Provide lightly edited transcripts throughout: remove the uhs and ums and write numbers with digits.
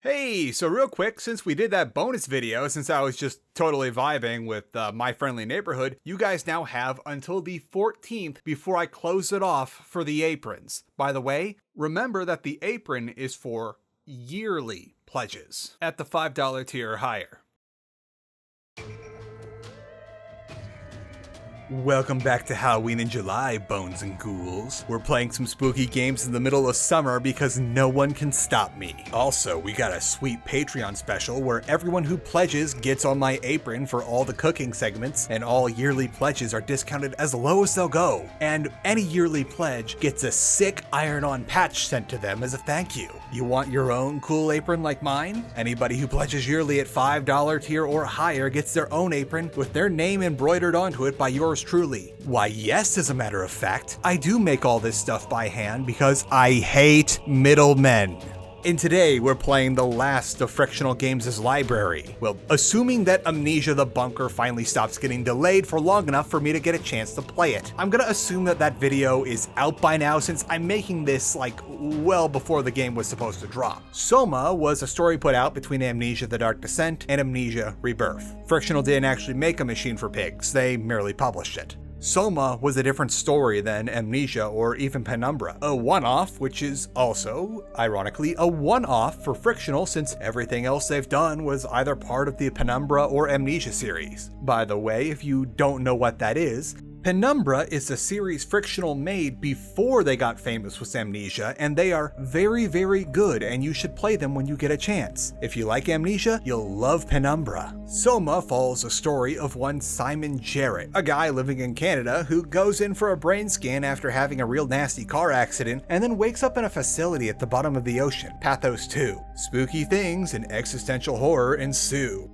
Hey, so real quick, since we did that bonus video, since I was just totally vibing with My Friendly Neighborhood, you guys now have until the 14th before I close it off for the Aprons. By the way, remember that the apron is for yearly pledges at the $5 tier or higher. Welcome back to Halloween in July, bones and ghouls. We're playing some spooky games in the middle of summer because no one can stop me. Also, we got a sweet Patreon special where everyone who pledges gets on my apron for all the cooking segments, and all yearly pledges are discounted as low as they'll go. And any yearly pledge gets a sick iron-on patch sent to them as a thank you. You want your own cool apron like mine? Anybody who pledges yearly at $5 tier or higher gets their own apron with their name embroidered onto it by yours truly. Why yes, as a matter of fact, I do make all this stuff by hand because I hate middlemen. And today we're playing the last of Frictional Games' library. Well, assuming that Amnesia the Bunker finally stops getting delayed for long enough for me to get a chance to play it. I'm gonna assume that that video is out by now since I'm making this like well before the game was supposed to drop. Soma was a story put out between Amnesia the Dark Descent and Amnesia Rebirth. Frictional didn't actually make a machine for pigs, they merely published it. Soma was a different story than Amnesia or even Penumbra. A one-off, which is also, ironically, a one-off for Frictional since everything else they've done was either part of the Penumbra or Amnesia series. By the way, if you don't know what that is, Penumbra is the series Frictional made before they got famous with Amnesia, and they are very, very good, and you should play them when you get a chance. If you like Amnesia, you'll love Penumbra. Soma follows a story of one Simon Jarrett, a guy living in Canada who goes in for a brain scan after having a real nasty car accident, and then wakes up in a facility at the bottom of the ocean, Pathos 2. Spooky things and existential horror ensue.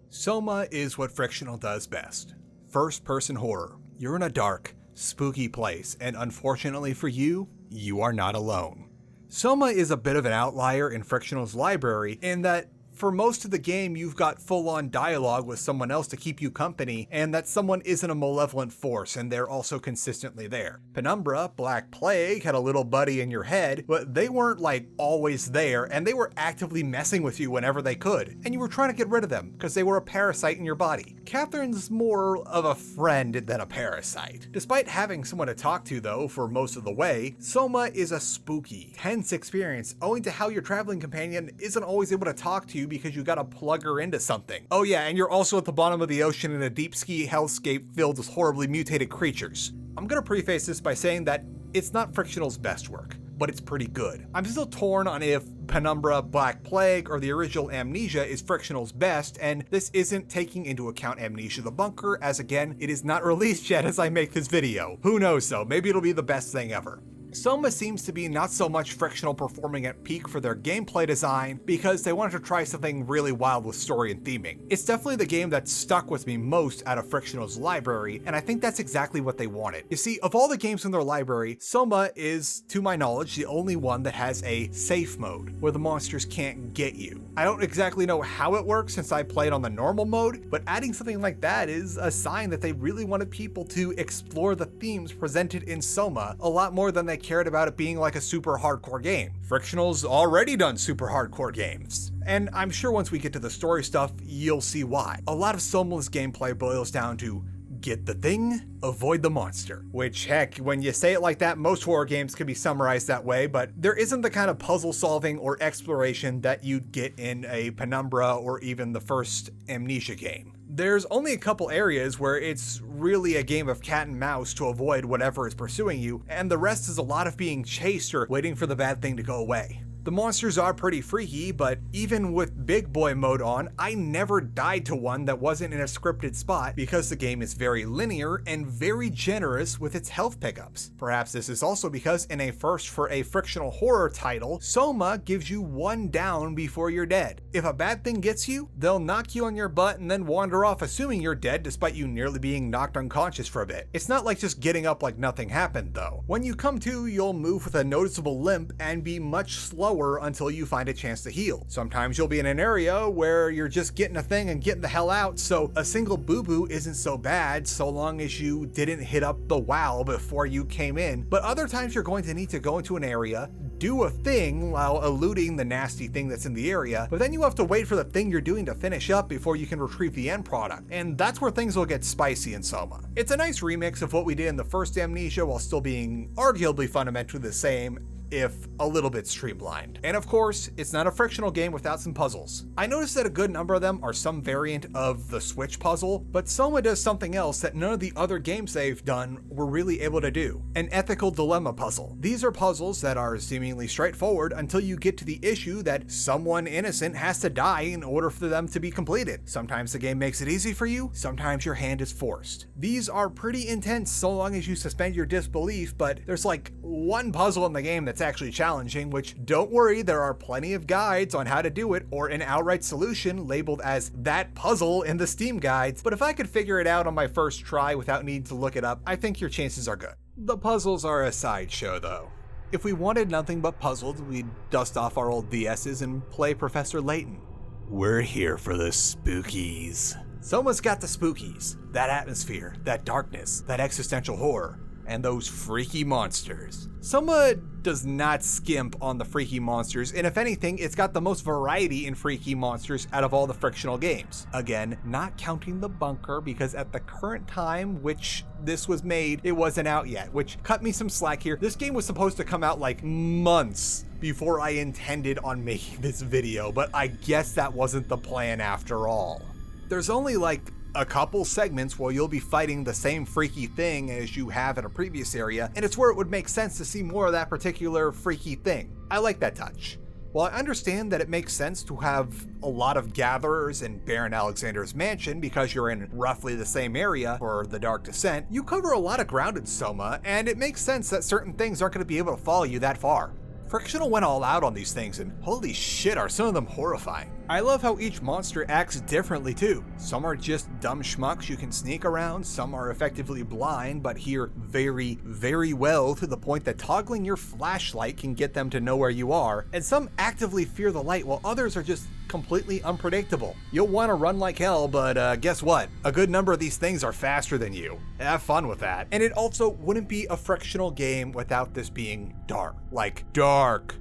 Soma is what Frictional does best. First-person horror. You're in a dark, spooky place, and unfortunately for you, you are not alone. Soma is a bit of an outlier in Frictional's library in that for most of the game, you've got full-on dialogue with someone else to keep you company, and that someone isn't a malevolent force, and they're also consistently there. Penumbra, Black Plague, had a little buddy in your head, but they weren't like always there, and they were actively messing with you whenever they could, and you were trying to get rid of them because they were a parasite in your body. Catherine's more of a friend than a parasite. Despite having someone to talk to though for most of the way, Soma is a spooky, tense experience owing to how your traveling companion isn't always able to talk to you because you gotta plug her into something. Oh yeah, and you're also at the bottom of the ocean in a deep ski hellscape filled with horribly mutated creatures. I'm gonna preface this by saying that it's not Frictional's best work, but it's pretty good. I'm still torn on if Penumbra, Black Plague, or the original Amnesia is Frictional's best, and this isn't taking into account Amnesia the Bunker, as again, it is not released yet as I make this video. Who knows though, maybe it'll be the best thing ever. Soma seems to be not so much Frictional performing at peak for their gameplay design because they wanted to try something really wild with story and theming. It's definitely the game that stuck with me most out of Frictional's library, and I think that's exactly what they wanted. You see, of all the games in their library, Soma is, to my knowledge, the only one that has a safe mode, where the monsters can't get you. I don't exactly know how it works since I played on the normal mode, but adding something like that is a sign that they really wanted people to explore the themes presented in Soma a lot more than they cared about it being like a super hardcore game. Frictional's already done super hardcore games. And I'm sure once we get to the story stuff, you'll see why. A lot of Soma's gameplay boils down to get the thing, avoid the monster. Which, heck, when you say it like that, most horror games can be summarized that way, but there isn't the kind of puzzle solving or exploration that you'd get in a Penumbra or even the first Amnesia game. There's only a couple areas where it's really a game of cat and mouse to avoid whatever is pursuing you, and the rest is a lot of being chased or waiting for the bad thing to go away. The monsters are pretty freaky, but even with Big Boy mode on, I never died to one that wasn't in a scripted spot because the game is very linear and very generous with its health pickups. Perhaps this is also because in a first for a Frictional horror title, Soma gives you one down before you're dead. If a bad thing gets you, they'll knock you on your butt and then wander off assuming you're dead despite you nearly being knocked unconscious for a bit. It's not like just getting up like nothing happened though. When you come to, you'll move with a noticeable limp and be much slower power until you find a chance to heal. Sometimes you'll be in an area where you're just getting a thing and getting the hell out, so a single boo-boo isn't so bad so long as you didn't hit up the WoW before you came in. But other times you're going to need to go into an area, do a thing while eluding the nasty thing that's in the area, but then you have to wait for the thing you're doing to finish up before you can retrieve the end product, and that's where things will get spicy in Soma. It's a nice remix of what we did in the first Amnesia while still being arguably fundamentally the same, if a little bit streamlined. And of course, it's not a Frictional game without some puzzles. I noticed that a good number of them are some variant of the Switch puzzle, but Soma does something else that none of the other games they've done were really able to do: an ethical dilemma puzzle. These are puzzles that are seemingly straightforward until you get to the issue that someone innocent has to die in order for them to be completed. Sometimes the game makes it easy for you, sometimes your hand is forced. These are pretty intense so long as you suspend your disbelief, but there's like one puzzle in the game that's actually challenging, which, don't worry, there are plenty of guides on how to do it, or an outright solution labeled as that puzzle in the Steam guides, but if I could figure it out on my first try without needing to look it up, I think your chances are good. The puzzles are a sideshow though. If we wanted nothing but puzzles, we'd dust off our old DSs and play Professor Layton. We're here for the spookies. Soma's got the spookies, that atmosphere, that darkness, that existential horror, and those freaky monsters. Soma does not skimp on the freaky monsters, and if anything, it's got the most variety in freaky monsters out of all the Frictional games. Again, not counting the bunker, because at the current time which this was made, it wasn't out yet, which cut me some slack here. This game was supposed to come out like months before I intended on making this video, but I guess that wasn't the plan after all. There's only like a couple segments where you'll be fighting the same freaky thing as you have in a previous area, and it's where it would make sense to see more of that particular freaky thing. I like that touch. While I understand that it makes sense to have a lot of gatherers in Baron Alexander's mansion because you're in roughly the same area for the Dark Descent, you cover a lot of ground in Soma, and it makes sense that certain things aren't going to be able to follow you that far. Frictional went all out on these things, and holy shit, are some of them horrifying. I love how each monster acts differently too. Some are just dumb schmucks you can sneak around, some are effectively blind but hear very, very well to the point that toggling your flashlight can get them to know where you are, and some actively fear the light while others are just completely unpredictable. You'll want to run like hell, but guess what? A good number of these things are faster than you. Have fun with that. And it also wouldn't be a Frictional game without this being dark. Like dark.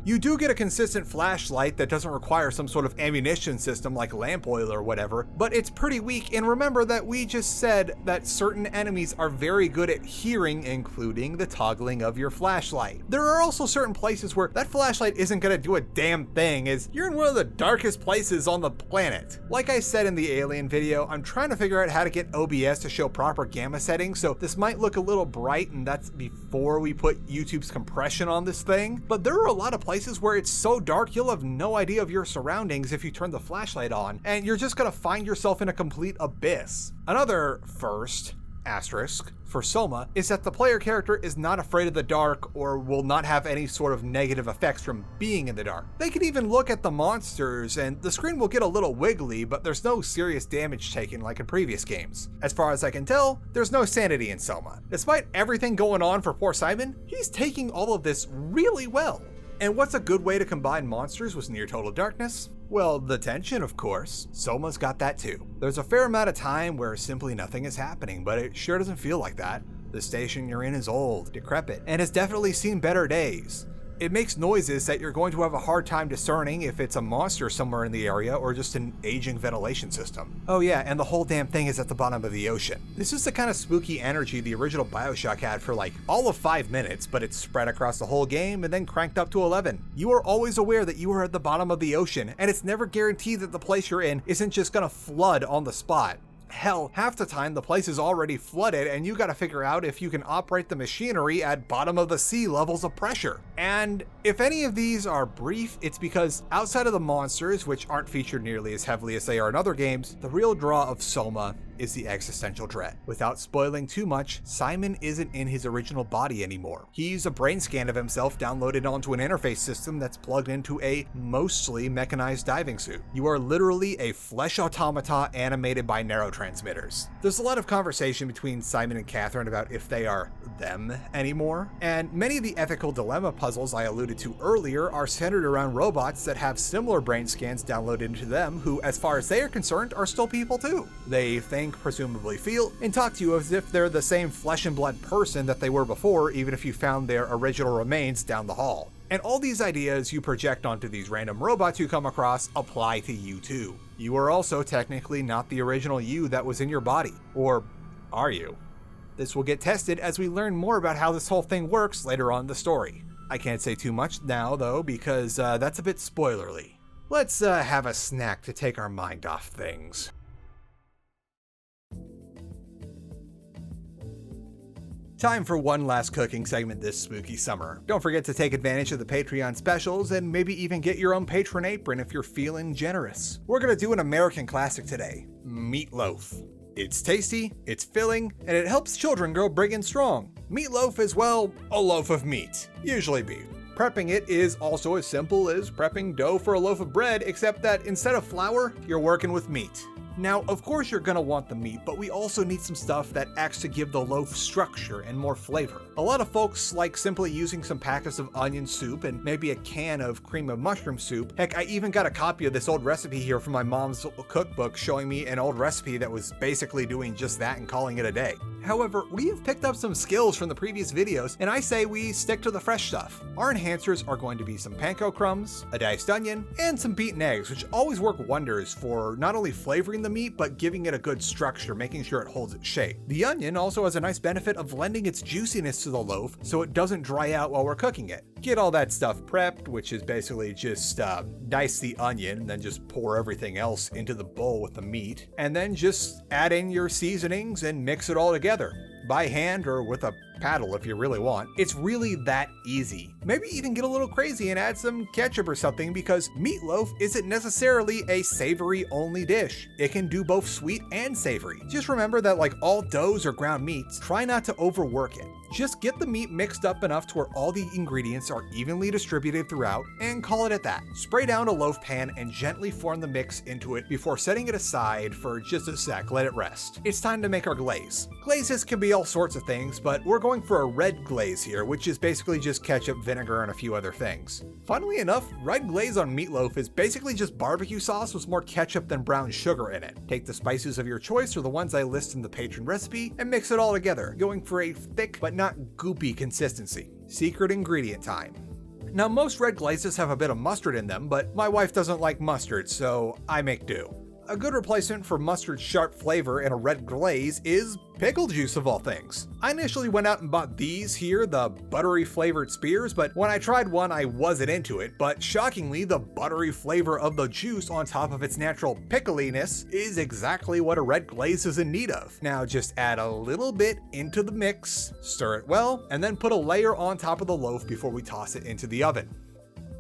You do get a consistent flashlight that doesn't require some sort of ammunition system like lamp oil or whatever, but it's pretty weak, and remember that we just said that certain enemies are very good at hearing, including the toggling of your flashlight. There are also certain places where that flashlight isn't gonna do a damn thing, as you're in one of the darkest places on the planet. Like I said in the Alien video, I'm trying to figure out how to get OBS to show proper gamma settings, so this might look a little bright, and that's before we put YouTube's compression on this thing, but there are a lot of places where it's so dark you'll have no idea of your surroundings if you turn the flashlight on, and you're just gonna find yourself in a complete abyss. Another first, asterisk, for Soma is that the player character is not afraid of the dark or will not have any sort of negative effects from being in the dark. They can even look at the monsters and the screen will get a little wiggly, but there's no serious damage taken like in previous games. As far as I can tell, there's no sanity in Soma. Despite everything going on for poor Simon, he's taking all of this really well. And what's a good way to combine monsters with near total darkness? Well, the tension, of course. Soma's got that too. There's a fair amount of time where simply nothing is happening, but it sure doesn't feel like that. The station you're in is old, decrepit, and has definitely seen better days. It makes noises that you're going to have a hard time discerning if it's a monster somewhere in the area or just an aging ventilation system. Oh yeah, and the whole damn thing is at the bottom of the ocean. This is the kind of spooky energy the original BioShock had for like all of 5 minutes, but it's spread across the whole game and then cranked up to 11. You are always aware that you are at the bottom of the ocean, and it's never guaranteed that the place you're in isn't just gonna flood on the spot. Hell, half the time the place is already flooded and you gotta figure out if you can operate the machinery at bottom of the sea levels of pressure. And if any of these are brief, it's because outside of the monsters, which aren't featured nearly as heavily as they are in other games, the real draw of Soma is the existential dread. Without spoiling too much, Simon isn't in his original body anymore. He's a brain scan of himself downloaded onto an interface system that's plugged into a mostly mechanized diving suit. You are literally a flesh automata animated by neurotransmitters. There's a lot of conversation between Simon and Catherine about if they are them anymore, and many of the ethical dilemma puzzles puzzles I alluded to earlier are centered around robots that have similar brain scans downloaded into them who, as far as they are concerned, are still people too. They think, presumably feel, and talk to you as if they're the same flesh and blood person that they were before, even if you found their original remains down the hall. And all these ideas you project onto these random robots you come across apply to you too. You are also technically not the original you that was in your body. Or are you? This will get tested as we learn more about how this whole thing works later on in the story. I can't say too much now though, because that's a bit spoilerly. Let's have a snack to take our mind off things. Time for one last cooking segment this spooky summer. Don't forget to take advantage of the Patreon specials and maybe even get your own patron apron if you're feeling generous. We're gonna do an American classic today, meatloaf. It's tasty, it's filling, and it helps children grow big and strong. Meatloaf is, well, a loaf of meat, usually beef. Prepping it is also as simple as prepping dough for a loaf of bread, except that instead of flour, you're working with meat. Now, of course you're gonna want the meat, but we also need some stuff that acts to give the loaf structure and more flavor. A lot of folks like simply using some packets of onion soup and maybe a can of cream of mushroom soup. Heck, I even got a copy of this old recipe here from my mom's cookbook showing me an old recipe that was basically doing just that and calling it a day. However, we have picked up some skills from the previous videos, and I say we stick to the fresh stuff. Our enhancers are going to be some panko crumbs, a diced onion, and some beaten eggs, which always work wonders for not only flavoring the meat, but giving it a good structure, making sure it holds its shape. The onion also has a nice benefit of lending its juiciness to the loaf so it doesn't dry out while we're cooking it. Get all that stuff prepped, which is basically just dice the onion and then just pour everything else into the bowl with the meat, and then just add in your seasonings and mix it all together. By hand or with a paddle if you really want. It's really that easy. Maybe even get a little crazy and add some ketchup or something, because meatloaf isn't necessarily a savory only dish. It can do both sweet and savory. Just remember that, like all doughs or ground meats, try not to overwork it. Just get the meat mixed up enough to where all the ingredients are evenly distributed throughout, and call it at that. Spray down a loaf pan and gently form the mix into it before setting it aside for just a sec, let it rest. It's time to make our glaze. Glazes can be all sorts of things, but we're going for a red glaze here, which is basically just ketchup, vinegar, and a few other things. Funnily enough, red glaze on meatloaf is basically just barbecue sauce with more ketchup than brown sugar in it. Take the spices of your choice or the ones I list in the patron recipe and mix it all together, going for a thick but not goopy consistency. Secret ingredient time. Now, most red glazes have a bit of mustard in them, but my wife doesn't like mustard, so I make do. A good replacement for mustard's sharp flavor in a red glaze is pickle juice, of all things. I initially went out and bought these here, the buttery flavored spears, but when I tried one I wasn't into it, but shockingly the buttery flavor of the juice on top of its natural pickliness is exactly what a red glaze is in need of. Now just add a little bit into the mix, stir it well, and then put a layer on top of the loaf before we toss it into the oven.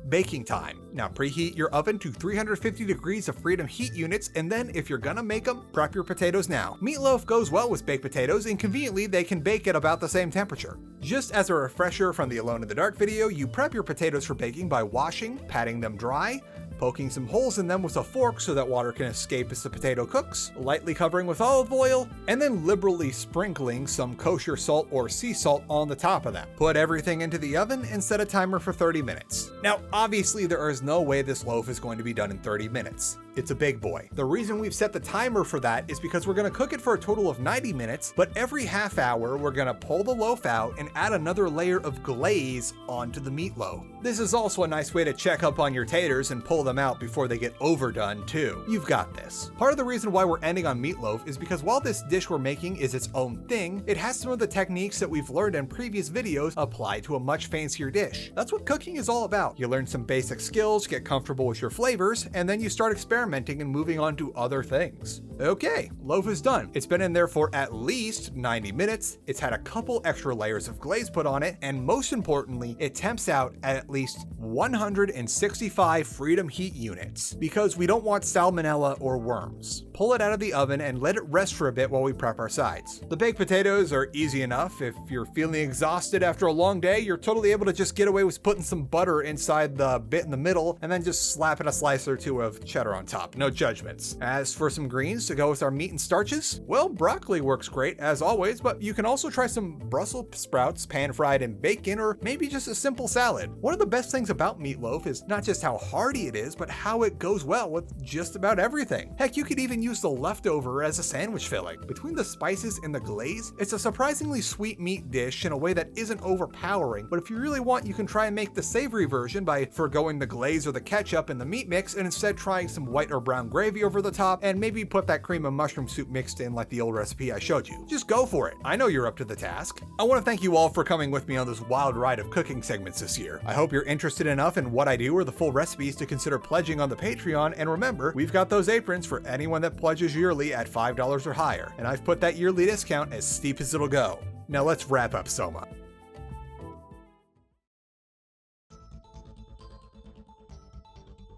Baking time. Now preheat your oven to 350 degrees of freedom heat units, and then if you're gonna make them, prep your potatoes now. Meatloaf goes well with baked potatoes, and conveniently they can bake at about the same temperature. Just as a refresher from the Alone in the Dark video, you prep your potatoes for baking by washing, patting them dry, poking some holes in them with a fork so that water can escape as the potato cooks, lightly covering with olive oil, and then liberally sprinkling some kosher salt or sea salt on the top of them. Put everything into the oven and set a timer for 30 minutes. Now, obviously there is no way this loaf is going to be done in 30 minutes. It's a big boy. The reason we've set the timer for that is because we're gonna cook it for a total of 90 minutes, but every half hour we're gonna pull the loaf out and add another layer of glaze onto the meatloaf. This is also a nice way to check up on your taters and pull them out before they get overdone too. You've got this. Part of the reason why we're ending on meatloaf is because while this dish we're making is its own thing, it has some of the techniques that we've learned in previous videos applied to a much fancier dish. That's what cooking is all about. You learn some basic skills, get comfortable with your flavors, and then you start experimenting and moving on to other things. Okay, loaf is done. It's been in there for at least 90 minutes. It's had a couple extra layers of glaze put on it, and most importantly, it temps out at least 165 freedom heat units because we don't want salmonella or worms. pull it out of the oven and let it rest for a bit while we prep our sides. The baked potatoes are easy enough. If you're feeling exhausted after a long day, you're totally able to just get away with putting some butter inside the bit in the middle and then just slapping a slice or two of cheddar on top. No judgments. As for some greens to go with our meat and starches, well, broccoli works great as always, but you can also try some Brussels sprouts pan-fried in bacon, or maybe just a simple salad. One of the best things about meatloaf is not just how hearty it is, but how it goes well with just about everything. Heck, you could even use the leftover as a sandwich filling. Between the spices and the glaze, it's a surprisingly sweet meat dish in a way that isn't overpowering, but if you really want, you can try and make the savory version by forgoing the glaze or the ketchup in the meat mix and instead trying some white or brown gravy over the top, and maybe put that cream of mushroom soup mixed in like the old recipe I showed you. Just go for it. I know you're up to the task. I want to thank you all for coming with me on this wild ride of cooking segments this year. I hope you're interested enough in what I do or the full recipes to consider pledging on the Patreon, and remember, we've got those aprons for anyone that pledges yearly at $5 or higher, and I've put that yearly discount as steep as it'll go. Now let's wrap up Soma.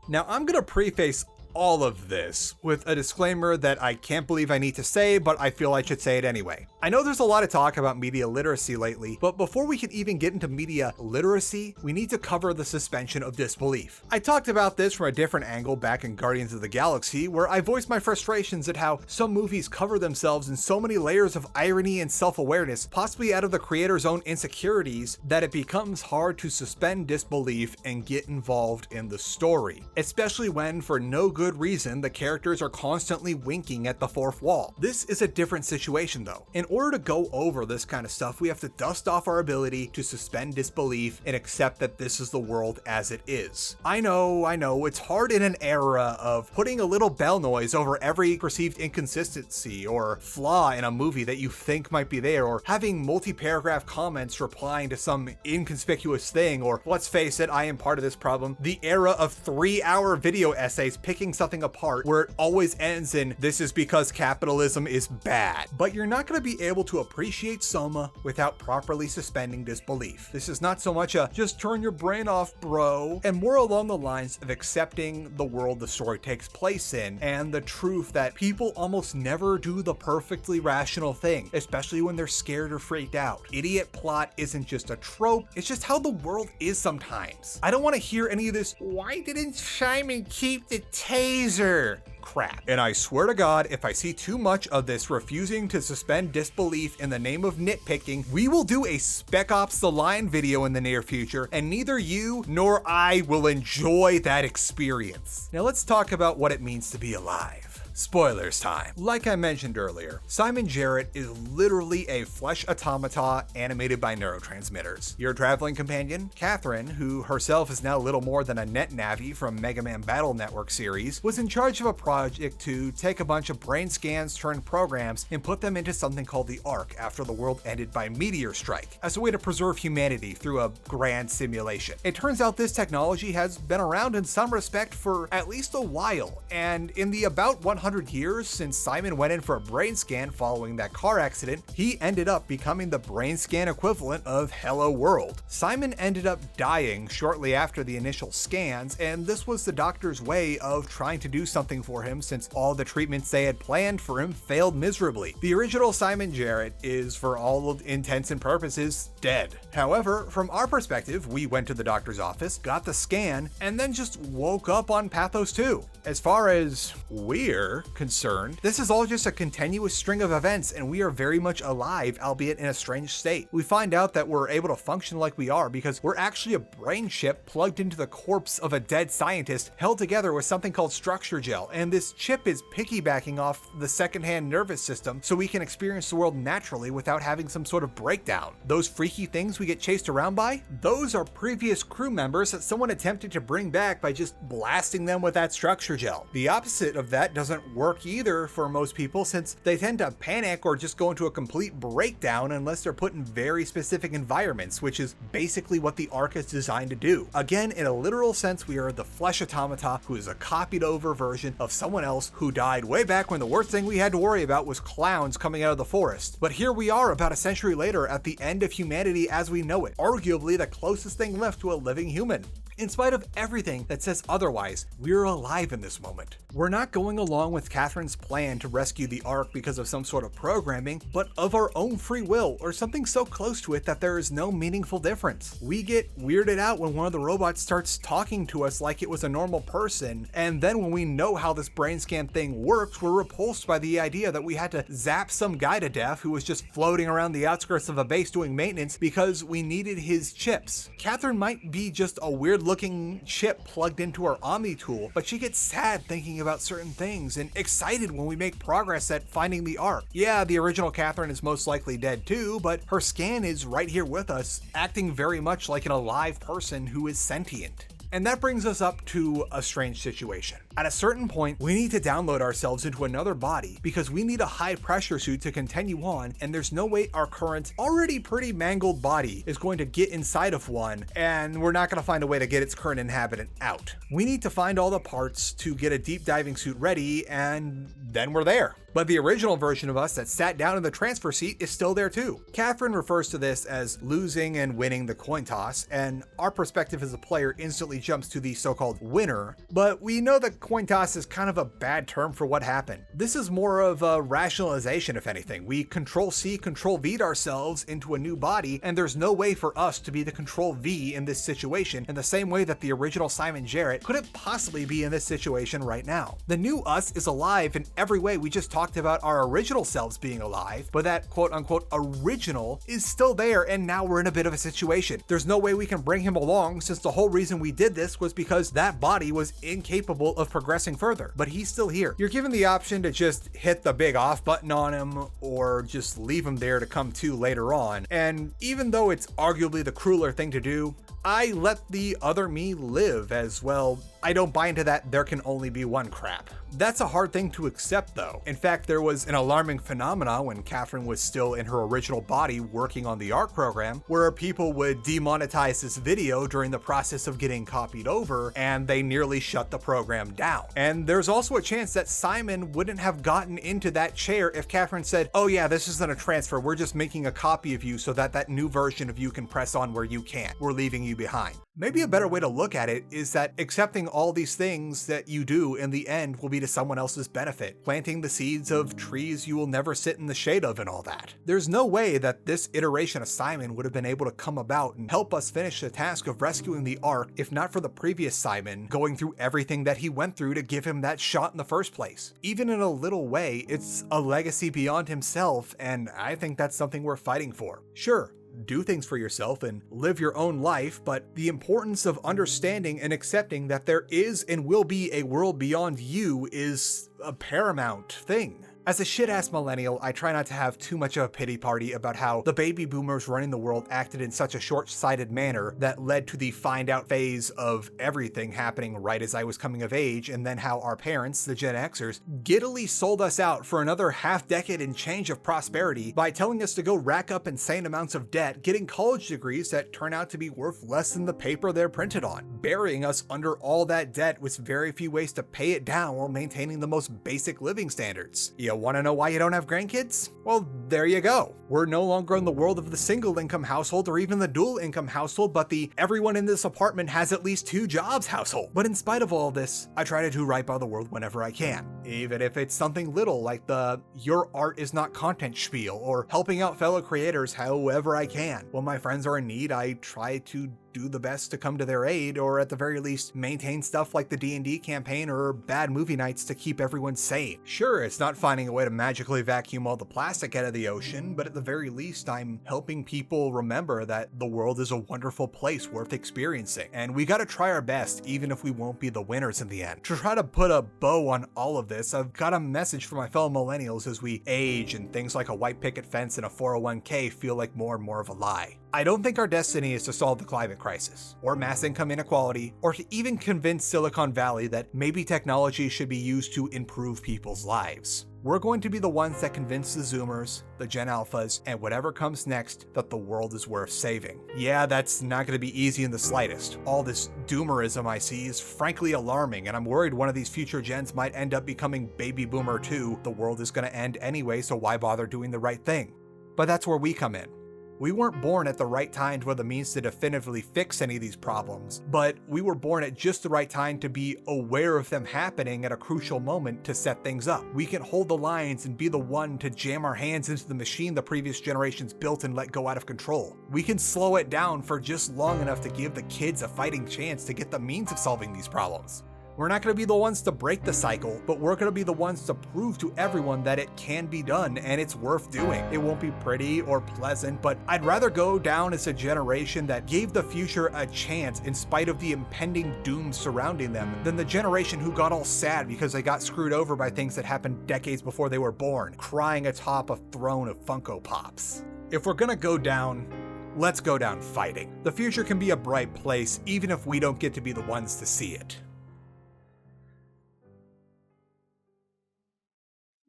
Now I'm gonna preface all of this with a disclaimer that I can't believe I need to say, but I feel I should say it anyway. I know there's a lot of talk about media literacy lately, but before we can even get into media literacy, we need to cover the suspension of disbelief. I talked about this from a different angle back in Guardians of the Galaxy, where I voiced my frustrations at how some movies cover themselves in so many layers of irony and self-awareness, possibly out of the creator's own insecurities, that it becomes hard to suspend disbelief and get involved in the story, especially when, for no good reason, the characters are constantly winking at the fourth wall. This is a different situation though. In order to go over this kind of stuff, we have to dust off our ability to suspend disbelief and accept that this is the world as it is. I know, it's hard in an era of putting a little bell noise over every perceived inconsistency or flaw in a movie that you think might be there, or having multi-paragraph comments replying to some inconspicuous thing, or let's face it, I am part of this problem, the era of 3-hour video essays picking something apart where it always ends in "this is because capitalism is bad." But you're not going to be able to appreciate Soma without properly suspending disbelief. This is not so much a just turn your brain off, bro, and more along the lines of accepting the world the story takes place in and the truth that people almost never do the perfectly rational thing, especially when they're scared or freaked out. Idiot plot isn't just a trope, it's just how the world is sometimes. I don't want to hear any of this "why didn't Simon keep the taser" crap. And I swear to God, if I see too much of this refusing to suspend disbelief in the name of nitpicking, we will do a Spec Ops The Line video in the near future, and neither you nor I will enjoy that experience. Now let's talk about what it means to be alive. Spoilers time. Like I mentioned earlier, Simon Jarrett is literally a flesh automata animated by neurotransmitters. Your traveling companion, Catherine, who herself is now little more than a net navi from Mega Man Battle Network series, was in charge of a project to take a bunch of brain scans turned programs and put them into something called the Ark after the world ended by meteor strike, as a way to preserve humanity through a grand simulation. It turns out this technology has been around in some respect for at least a while, and in the about 100 years since Simon went in for a brain scan following that car accident, he ended up becoming the brain scan equivalent of Hello World. Simon ended up dying shortly after the initial scans, and this was the doctor's way of trying to do something for him since all the treatments they had planned for him failed miserably. The original Simon Jarrett is, for all intents and purposes, dead. However, from our perspective, we went to the doctor's office, got the scan, and then just woke up on Pathos 2. As far as we're concerned, this is all just a continuous string of events, and we are very much alive, albeit in a strange state. We find out that we're able to function like we are because we're actually a brain chip plugged into the corpse of a dead scientist held together with something called structure gel, and this chip is piggybacking off the secondhand nervous system so we can experience the world naturally without having some sort of breakdown. Those freaky things we get chased around by, those are previous crew members that someone attempted to bring back by just blasting them with that structure gel. The opposite of that doesn't work either for most people, since they tend to panic or just go into a complete breakdown unless they're put in very specific environments, which is basically what the Ark is designed to do. Again, in a literal sense, we are the flesh automata who is a copied over version of someone else who died way back when the worst thing we had to worry about was clowns coming out of the forest. But here we are about a century later at the end of humanity as we know it, arguably the closest thing left to a living human. In spite of everything that says otherwise, we're alive in this moment. We're not going along with Catherine's plan to rescue the Ark because of some sort of programming, but of our own free will, or something so close to it that there is no meaningful difference. We get weirded out when one of the robots starts talking to us like it was a normal person, and then when we know how this brain scan thing works, we're repulsed by the idea that we had to zap some guy to death who was just floating around the outskirts of a base doing maintenance because we needed his chips. Catherine might be just a weird looking chip plugged into our Omni tool, but she gets sad thinking about certain things and excited when we make progress at finding the Ark. Yeah, the original Catherine is most likely dead too, but her scan is right here with us, acting very much like an alive person who is sentient. And that brings us up to a strange situation. At a certain point, we need to download ourselves into another body because we need a high pressure suit to continue on, and there's no way our current, already pretty mangled body is going to get inside of one, and we're not going to find a way to get its current inhabitant out. We need to find all the parts to get a deep diving suit ready, and then we're there. But the original version of us that sat down in the transfer seat is still there too. Catherine refers to this as losing and winning the coin toss, and our perspective as a player instantly jumps to the so-called winner, but we know that coin toss is kind of a bad term for what happened. This is more of a rationalization, if anything. We Control-C, Control-V'd ourselves into a new body, and there's no way for us to be the Control-V in this situation in the same way that the original Simon Jarrett couldn't possibly be in this situation right now. The new us is alive in every way. We just talked about our original selves being alive, but that quote-unquote original is still there, and now we're in a bit of a situation. There's no way we can bring him along, since the whole reason we did this was because that body was incapable of progressing further, but he's still here. You're given the option to just hit the big off button on him or just leave him there to come to later on, and even though it's arguably the crueler thing to do, I let the other me live as well. I don't buy into that there can only be one crap. That's a hard thing to accept though. In fact, there was an alarming phenomena when Catherine was still in her original body working on the Ark program, where people would demonetize this video during the process of getting copied over, and they nearly shut the program down. And there's also a chance that Simon wouldn't have gotten into that chair if Catherine said, oh yeah, this isn't a transfer, we're just making a copy of you so that that new version of you can press on where you can't. We're leaving you behind. Maybe a better way to look at it is that accepting all these things that you do in the end will be to someone else's benefit, planting the seeds of trees you will never sit in the shade of and all that. There's no way that this iteration of Simon would have been able to come about and help us finish the task of rescuing the Ark if not for the previous Simon going through everything that he went through to give him that shot in the first place. Even in a little way, it's a legacy beyond himself, and I think that's something we're fighting for. Sure, do things for yourself and live your own life, but the importance of understanding and accepting that there is and will be a world beyond you is a paramount thing. As a shit-ass millennial, I try not to have too much of a pity party about how the baby boomers running the world acted in such a short-sighted manner that led to the find-out phase of everything happening right as I was coming of age, and then how our parents, the Gen Xers, giddily sold us out for another half-decade and change of prosperity by telling us to go rack up insane amounts of debt, getting college degrees that turn out to be worth less than the paper they're printed on, burying us under all that debt with very few ways to pay it down while maintaining the most basic living standards. You want to know why you don't have grandkids? Well, there you go. We're no longer in the world of the single income household or even the dual income household, but the everyone in this apartment has at least 2 jobs household. But in spite of all this, I try to do right by the world whenever I can. Even if it's something little like the your art is not content spiel or helping out fellow creators however I can. When my friends are in need, I try to do the best to come to their aid, or at the very least maintain stuff like the D&D campaign or bad movie nights to keep everyone sane. Sure, it's not finding a way to magically vacuum all the plastic out of the ocean, but at the very least I'm helping people remember that the world is a wonderful place worth experiencing, and we gotta try our best even if we won't be the winners in the end. To try to put a bow on all of this, I've got a message for my fellow millennials as we age and things like a white picket fence and a 401k feel like more and more of a lie. I don't think our destiny is to solve the climate crisis, or mass income inequality, or to even convince Silicon Valley that maybe technology should be used to improve people's lives. We're going to be the ones that convince the Zoomers, the Gen Alphas, and whatever comes next that the world is worth saving. Yeah, that's not going to be easy in the slightest. All this doomerism I see is frankly alarming, and I'm worried one of these future gens might end up becoming baby boomer too. The world is going to end anyway, so why bother doing the right thing? But that's where we come in. We weren't born at the right time with the means to definitively fix any of these problems, but we were born at just the right time to be aware of them happening at a crucial moment to set things up. We can hold the lines and be the one to jam our hands into the machine the previous generations built and let go out of control. We can slow it down for just long enough to give the kids a fighting chance to get the means of solving these problems. We're not going to be the ones to break the cycle, but we're going to be the ones to prove to everyone that it can be done and it's worth doing. It won't be pretty or pleasant, but I'd rather go down as a generation that gave the future a chance in spite of the impending doom surrounding them than the generation who got all sad because they got screwed over by things that happened decades before they were born, crying atop a throne of Funko Pops. If we're going to go down, let's go down fighting. The future can be a bright place even if we don't get to be the ones to see it.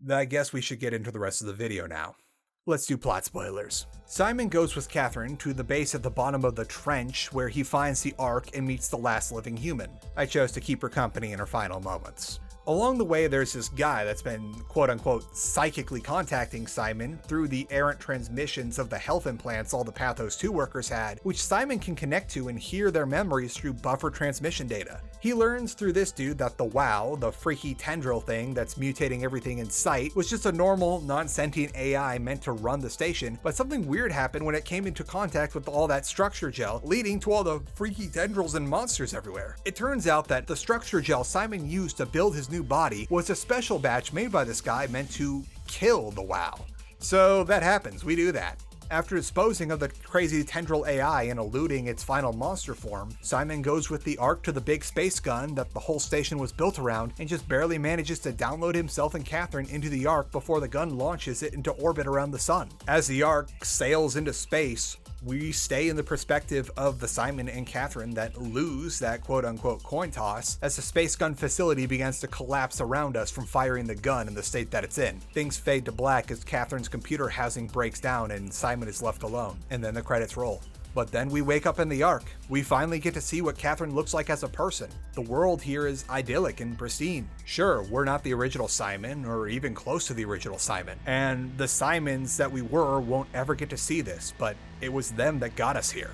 I guess we should get into the rest of the video now. Let's do plot spoilers. Simon goes with Catherine to the base at the bottom of the trench where he finds the Ark and meets the last living human. I chose to keep her company in her final moments. Along the way, there's this guy that's been quote-unquote psychically contacting Simon through the errant transmissions of the health implants all the Pathos 2 workers had, which Simon can connect to and hear their memories through buffer transmission data. He learns through this dude that the WoW, the freaky tendril thing that's mutating everything in sight, was just a normal, non-sentient AI meant to run the station, but something weird happened when it came into contact with all that structure gel, leading to all the freaky tendrils and monsters everywhere. It turns out that the structure gel Simon used to build his new body was a special batch made by this guy meant to kill the WoW. So that happens, we do that. After disposing of the crazy tendril AI and eluding its final monster form, Simon goes with the Ark to the big space gun that the whole station was built around and just barely manages to download himself and Catherine into the Ark before the gun launches it into orbit around the sun. As the Ark sails into space, we stay in the perspective of the Simon and Catherine that lose that quote-unquote coin toss as the space gun facility begins to collapse around us from firing the gun in the state that it's in. Things fade to black as Catherine's computer housing breaks down and Simon is left alone, and then the credits roll. But then we wake up in the Ark. We finally get to see what Catherine looks like as a person. The world here is idyllic and pristine. Sure, we're not the original Simon, or even close to the original Simon. And the Simons that we were won't ever get to see this, but it was them that got us here.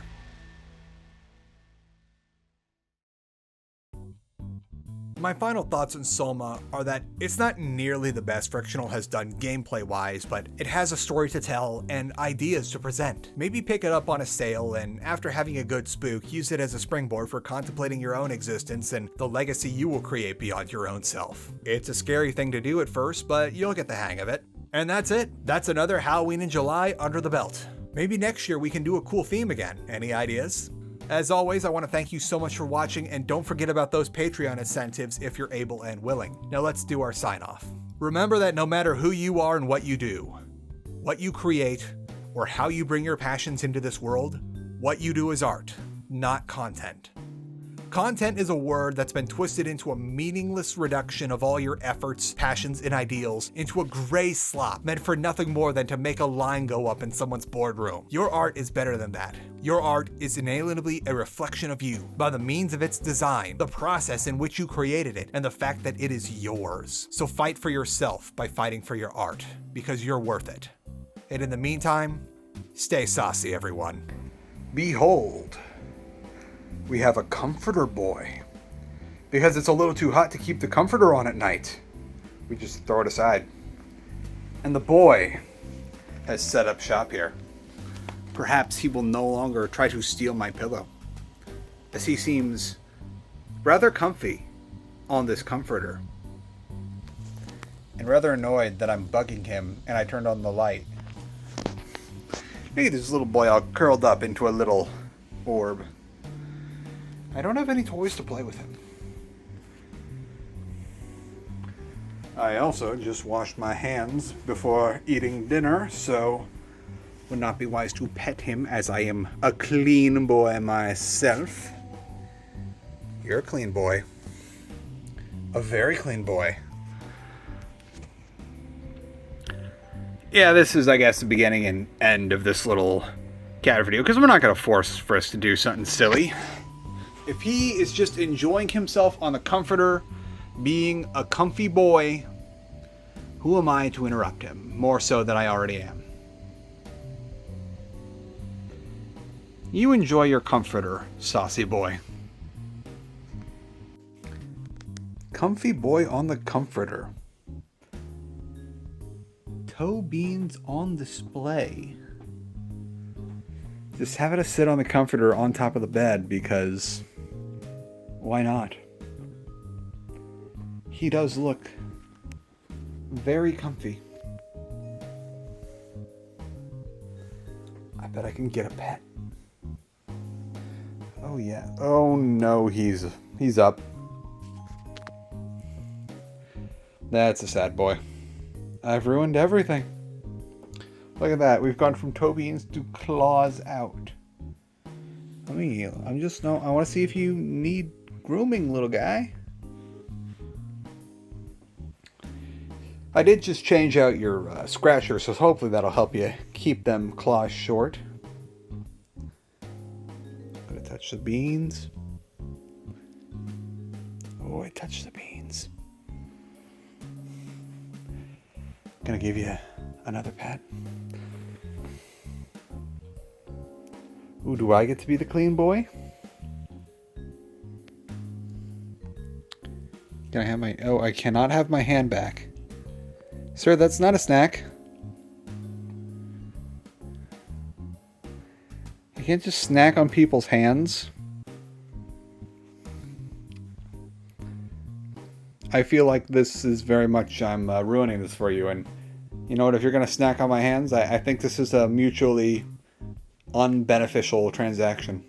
My final thoughts on Soma are that it's not nearly the best Frictional has done gameplay-wise, but it has a story to tell and ideas to present. Maybe pick it up on a sale and, after having a good spook, use it as a springboard for contemplating your own existence and the legacy you will create beyond your own self. It's a scary thing to do at first, but you'll get the hang of it. And that's it. That's another Halloween in July under the belt. Maybe next year we can do a cool theme again. Any ideas? As always, I want to thank you so much for watching, and don't forget about those Patreon incentives if you're able and willing. Now let's do our sign off. Remember that no matter who you are and what you do, what you create, or how you bring your passions into this world, what you do is art, not content. Content is a word that's been twisted into a meaningless reduction of all your efforts, passions, and ideals into a gray slop meant for nothing more than to make a line go up in someone's boardroom. Your art is better than that. Your art is inalienably a reflection of you by the means of its design, the process in which you created it, and the fact that it is yours. So fight for yourself by fighting for your art, because you're worth it. And in the meantime, stay saucy, everyone. Behold, we have a comforter boy. Because it's a little too hot to keep the comforter on at night, we just throw it aside. And the boy has set up shop here. Perhaps he will no longer try to steal my pillow, as he seems rather comfy on this comforter. And rather annoyed that I'm bugging him and I turned on the light. Look at this little boy all curled up into a little orb. I don't have any toys to play with him. I also just washed my hands before eating dinner, so it would not be wise to pet him as I am a clean boy myself. You're a clean boy. A very clean boy. Yeah, this is, I guess, the beginning and end of this little cat video, because we're not going to force Frisk to do something silly. If he is just enjoying himself on the comforter, being a comfy boy, who am I to interrupt him? More so than I already am. You enjoy your comforter, saucy boy. Comfy boy on the comforter. Toe beans on display. Just have it sit on the comforter on top of the bed because why not? He does look very comfy. I bet I can get a pet. Oh yeah. Oh no, he's up. That's a sad boy. I've ruined everything. Look at that. We've gone from toe beans to claws out. I want to see if you need grooming, little guy. I did just change out your scratcher, so hopefully that'll help you keep them claws short. Gonna touch the beans. Oh, I touched the beans. Gonna give you another pat. Ooh, do I get to be the clean boy? Can I have my... Oh, I cannot have my hand back. Sir, that's not a snack. You can't just snack on people's hands. I feel like this is very much... I'm ruining this for you, and you know what, if you're going to snack on my hands, I think this is a mutually unbeneficial transaction.